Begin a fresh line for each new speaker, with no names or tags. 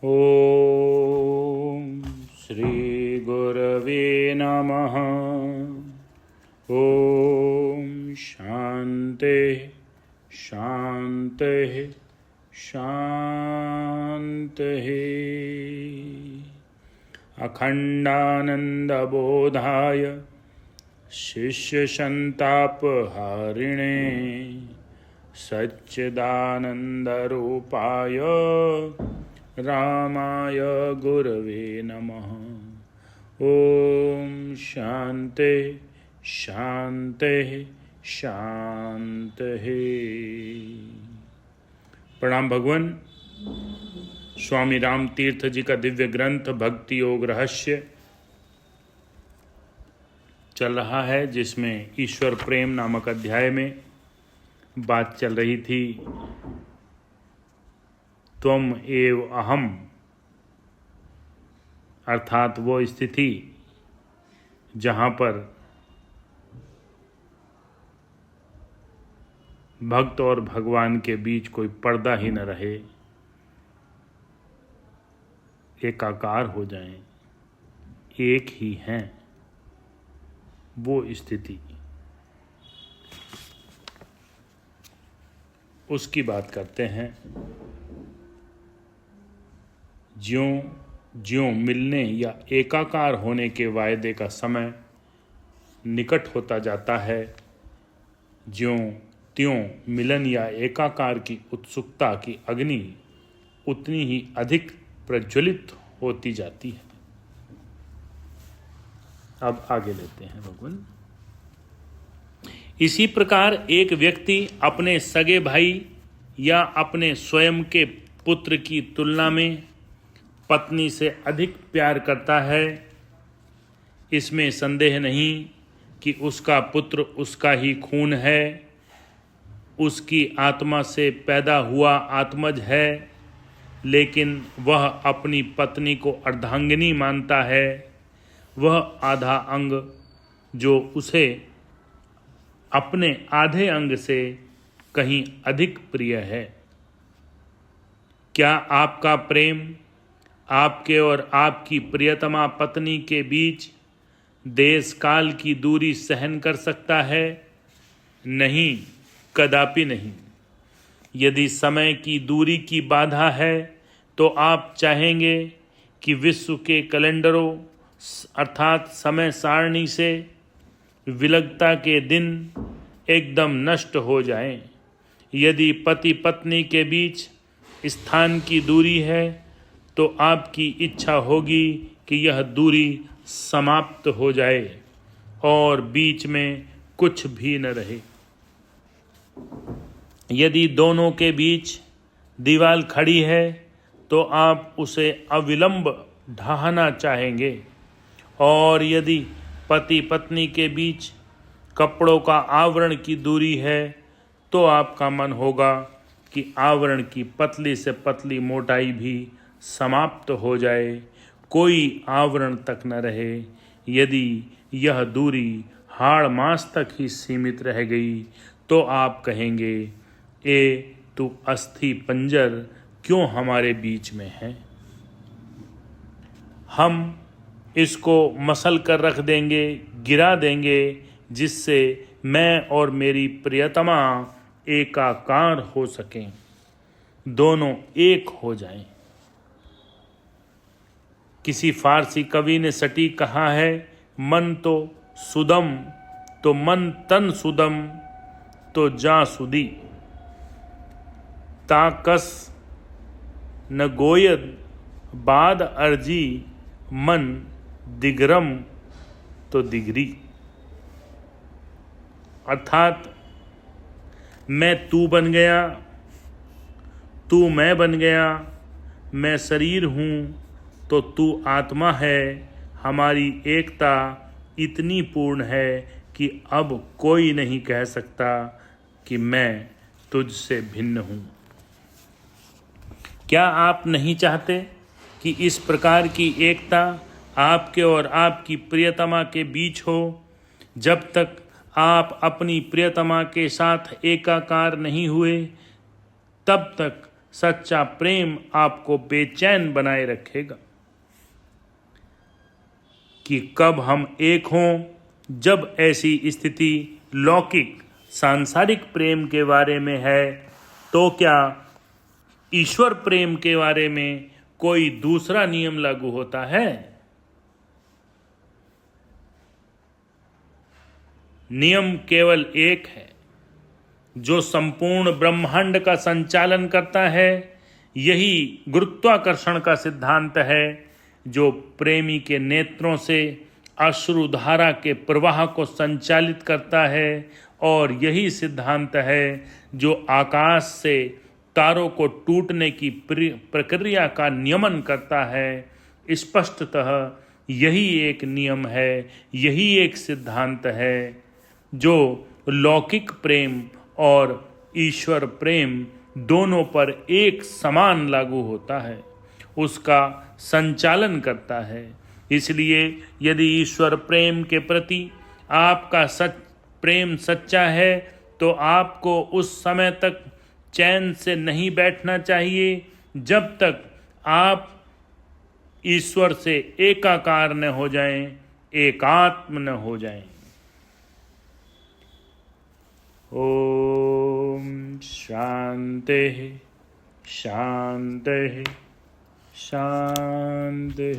ॐ श्री गुरवे नमः। ॐ शान्ति शान्ति शान्तिः। अखण्डानन्दबोधाय शिष्यसन्तापहारिणे सच्चिदानन्दरूपाय रामाय गुरवे नमः। ॐ शान्ति शान्ति शान्तिः। प्रणाम भगवान। स्वामी राम तीर्थ जी का दिव्य ग्रंथ भक्ति योग रहस्य चल रहा है, जिसमें ईश्वर प्रेम नामक अध्याय में बात चल रही थी त्वम एव अहम, अर्थात वो स्थिति जहाँ पर भक्त और भगवान के बीच कोई पर्दा ही न रहे, एकाकार हो जाएं, एक ही हैं, वो स्थिति, उसकी बात करते हैं। ज्यों ज्यों मिलने या एकाकार होने के वायदे का समय निकट होता जाता है, ज्यों त्यों मिलन या एकाकार की उत्सुकता की अग्नि उतनी ही अधिक प्रज्वलित होती जाती है। अब आगे लेते हैं भगवान। इसी प्रकार एक व्यक्ति अपने सगे भाई या अपने स्वयं के पुत्र की तुलना में पत्नी से अधिक प्यार करता है। इसमें संदेह नहीं कि उसका पुत्र उसका ही खून है, उसकी आत्मा से पैदा हुआ आत्मज है, लेकिन वह अपनी पत्नी को अर्धांगिनी मानता है। वह आधा अंग जो उसे अपने आधे अंग से कहीं अधिक प्रिय है। क्या आपका प्रेम आपके और आपकी प्रियतमा पत्नी के बीच देश काल की दूरी सहन कर सकता है? नहीं, कदापि नहीं। यदि समय की दूरी की बाधा है तो आप चाहेंगे कि विश्व के कैलेंडरों अर्थात समय सारणी से विलगता के दिन एकदम नष्ट हो जाएं। यदि पति पत्नी के बीच स्थान की दूरी है तो आपकी इच्छा होगी कि यह दूरी समाप्त हो जाए और बीच में कुछ भी न रहे। यदि दोनों के बीच दीवार खड़ी है तो आप उसे अविलंब ढहाना चाहेंगे, और यदि पति पत्नी के बीच कपड़ों का आवरण की दूरी है तो आपका मन होगा कि आवरण की पतली से पतली मोटाई भी समाप्त हो जाए, कोई आवरण तक न रहे। यदि यह दूरी हाड़ मास तक ही सीमित रह गई तो आप कहेंगे, ए तू अस्थि पंजर क्यों हमारे बीच में है? हम इसको मसल कर रख देंगे, गिरा देंगे, जिससे मैं और मेरी प्रियतमा एकाकार हो सकें, दोनों एक हो जाएं। किसी फारसी कवि ने सटीक कहा है, मन तो सुदम तो मन तन सुदम तो जा सुदी, ताकस न गोयद बाद अर्जी मन दिगरम तो दिगरी। अर्थात मैं तू बन गया, तू मैं बन गया, मैं शरीर हूँ तो तू आत्मा है। हमारी एकता इतनी पूर्ण है कि अब कोई नहीं कह सकता कि मैं तुझसे भिन्न हूँ। क्या आप नहीं चाहते कि इस प्रकार की एकता आपके और आपकी प्रियतमा के बीच हो? जब तक आप अपनी प्रियतमा के साथ एकाकार नहीं हुए, तब तक सच्चा प्रेम आपको बेचैन बनाए रखेगा कि कब हम एक हों। जब ऐसी स्थिति लौकिक सांसारिक प्रेम के बारे में है, तो क्या ईश्वर प्रेम के बारे में कोई दूसरा नियम लागू होता है? नियम केवल एक है जो संपूर्ण ब्रह्मांड का संचालन करता है। यही गुरुत्वाकर्षण का सिद्धांत है जो प्रेमी के नेत्रों से अश्रुधारा के प्रवाह को संचालित करता है, और यही सिद्धांत है जो आकाश से तारों को टूटने की प्रक्रिया का नियमन करता है। स्पष्टतः यही एक नियम है, यही एक सिद्धांत है जो लौकिक प्रेम और ईश्वर प्रेम दोनों पर एक समान लागू होता है, उसका संचालन करता है। इसलिए यदि ईश्वर प्रेम के प्रति आपका प्रेम सच्चा है, तो आपको उस समय तक चैन से नहीं बैठना चाहिए जब तक आप ईश्वर से एकाकार न हो जाएं, एकात्म न हो जाएं। ओम शांति शांति शांति।